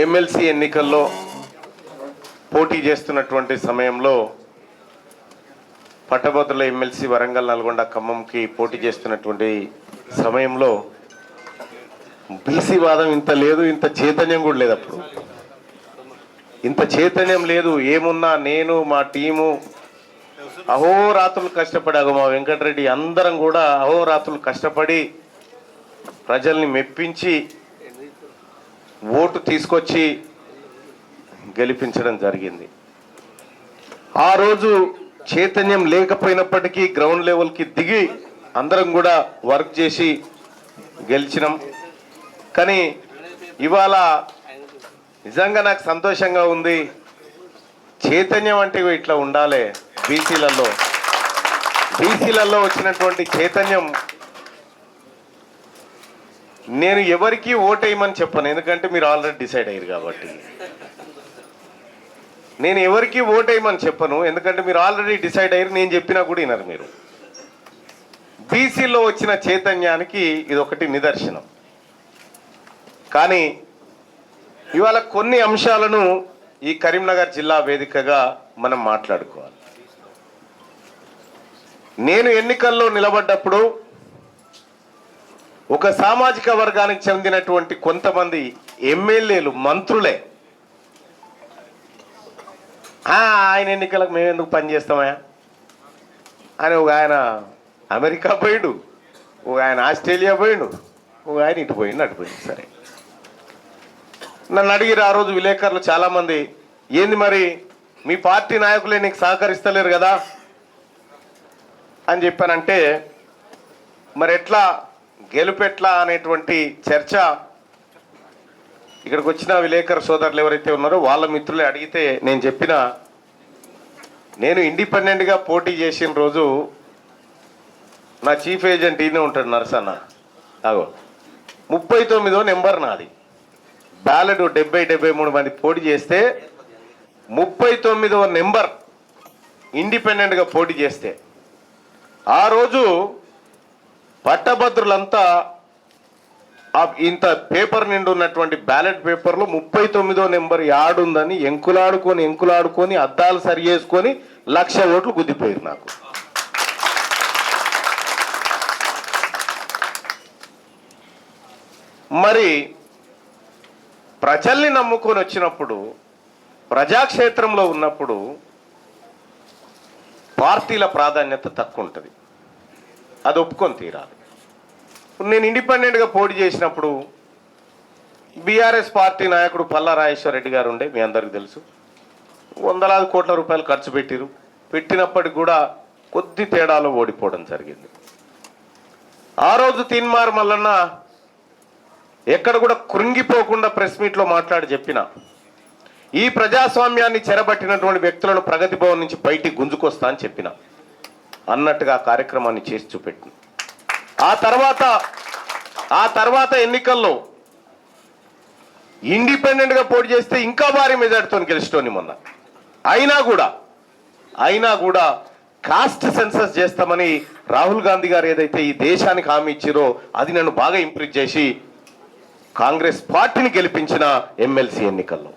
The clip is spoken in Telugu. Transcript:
ఎమ్మెల్సీ ఎన్నికల్లో పోటీ చేస్తున్నటువంటి సమయంలో పట్టభద్రుల ఎమ్మెల్సీ వరంగల్ నల్గొండ ఖమ్మంకి పోటీ చేస్తున్నటువంటి సమయంలో బీసీ వాదం ఇంత లేదు, ఇంత చైతన్యం కూడా లేదు. అప్పుడు ఇంత చైతన్యం లేదు. ఏమున్నా నేను మా టీము అహోరాత్రులు కష్టపడి మా వెంకటరెడ్డి అందరం కూడా అహోరాత్రులు కష్టపడి ప్రజల్ని మెప్పించి ఓటు తీసుకొచ్చి గెలిపించడం జరిగింది. ఆ రోజు చైతన్యం లేకపోయినప్పటికీ గ్రౌండ్ లెవెల్కి దిగి అందరం కూడా వర్క్ చేసి గెలిచినాం. కానీ ఇవాళ నిజంగా నాకు సంతోషంగా ఉంది. చైతన్యం అంటే ఇట్లా ఉండాలి. బీసీలలో వచ్చినటువంటి చైతన్యం నేను ఎవరికి ఓటేయమని చెప్పను, ఎందుకంటే మీరు ఆల్రెడీ డిసైడ్ అయ్యారు కాబట్టి. నేను ఎవరికి ఓటేయమని చెప్పను, ఎందుకంటే మీరు ఆల్రెడీ డిసైడ్ అయ్యారు. నేను చెప్పినా కూడా వినరు మీరు. బీసీలో వచ్చిన చైతన్యానికి ఇది ఒకటి నిదర్శనం. కానీ ఇవాళ కొన్ని అంశాలను ఈ కరీంనగర్ జిల్లా వేదికగా మనం మాట్లాడుకోవాలి. నేను ఎన్నికల్లో నిలబడ్డప్పుడు ఒక సామాజిక వర్గానికి చెందినటువంటి కొంతమంది ఎమ్మెల్యేలు, మంత్రులే ఆయన ఎన్నికలకు మేము ఎందుకు పనిచేస్తామా అని ఒక ఆయన అమెరికా పోయిండు, ఒక ఆయన ఆస్ట్రేలియా పోయిండు, ఒక ఆయన ఇటు పోయిండు అటు పోయిండు. సరే, నన్ను అడిగిరు ఆ రోజు విలేకరులు చాలామంది, ఏంది మరి మీ పార్టీ నాయకులే నీకు సహకరిస్తలేరు కదా అని చెప్పానంటే, మరి ఎట్లా గెలుపెట్లా అనేటువంటి చర్చ ఇక్కడికి వచ్చిన విలేకరు సోదరులు ఎవరైతే ఉన్నారో వాళ్ళ మిత్రులే అడిగితే నేను చెప్పిన, నేను ఇండిపెండెంట్గా పోటీ చేసిన రోజు నా చీఫ్ ఏజెంట్ ఈయనే ఉంటాడు నరసన్న, అగో 39వ నెంబర్ నాది. బ్యాలెట్ 70-73 మంది పోటీ చేస్తే 39వ నెంబర్ ఇండిపెండెంట్గా పోటీ చేస్తే ఆ రోజు పట్టభద్రులంతా ఇంత పేపర్ నిండి ఉన్నటువంటి బ్యాలెట్ పేపర్లో 39వ నెంబర్ యాడుందని ఎంకులాడుకొని అద్దాలు సరి చేసుకొని 1,00,000 ఓట్లు గుద్దిపోయారు నాకు. మరి ప్రజల్ని నమ్ముకొని వచ్చినప్పుడు, ప్రజాక్షేత్రంలో ఉన్నప్పుడు పార్టీల ప్రాధాన్యత తక్కువ ఉంటుంది, అది ఒప్పుకొని తీరాలి. నేను ఇండిపెండెంట్గా పోటీ చేసినప్పుడు బీఆర్ఎస్ పార్టీ నాయకుడు పల్లా రాజేశ్వర రెడ్డి గారు ఉండే, మీ అందరికీ తెలుసు. వందలాది కోట్ల రూపాయలు ఖర్చు పెట్టినప్పటికి కూడా కొద్ది తేడాలో ఓడిపోవడం జరిగింది. ఆ రోజు తీన్మార్ మల్లన్న ఎక్కడ కూడా కృంగిపోకుండా ప్రెస్ మీట్లో మాట్లాడి చెప్పిన, ఈ ప్రజాస్వామ్యాన్ని చెరబట్టినటువంటి వ్యక్తులను ప్రగతి భవన్ నుంచి బయటికి గుంజుకొస్తా అని చెప్పిన అన్నట్టుగా కార్యక్రమాన్ని చేసి చూపెట్టింది. ఆ తర్వాత ఎన్నికల్లో ఇండిపెండెంట్గా పోటీ చేస్తే ఇంకా భారీ మెజార్టీతో గెలిచేటోని మొన్న. అయినా కూడా కాస్ట్ సెన్సస్ చేస్తామని రాహుల్ గాంధీ గారు ఏదైతే ఈ దేశానికి హామీ ఇచ్చారో అది నన్ను బాగా ఇంప్రెస్ చేసి కాంగ్రెస్ పార్టీని గెలిపించిన ఎమ్మెల్సీ ఎన్నికల్లో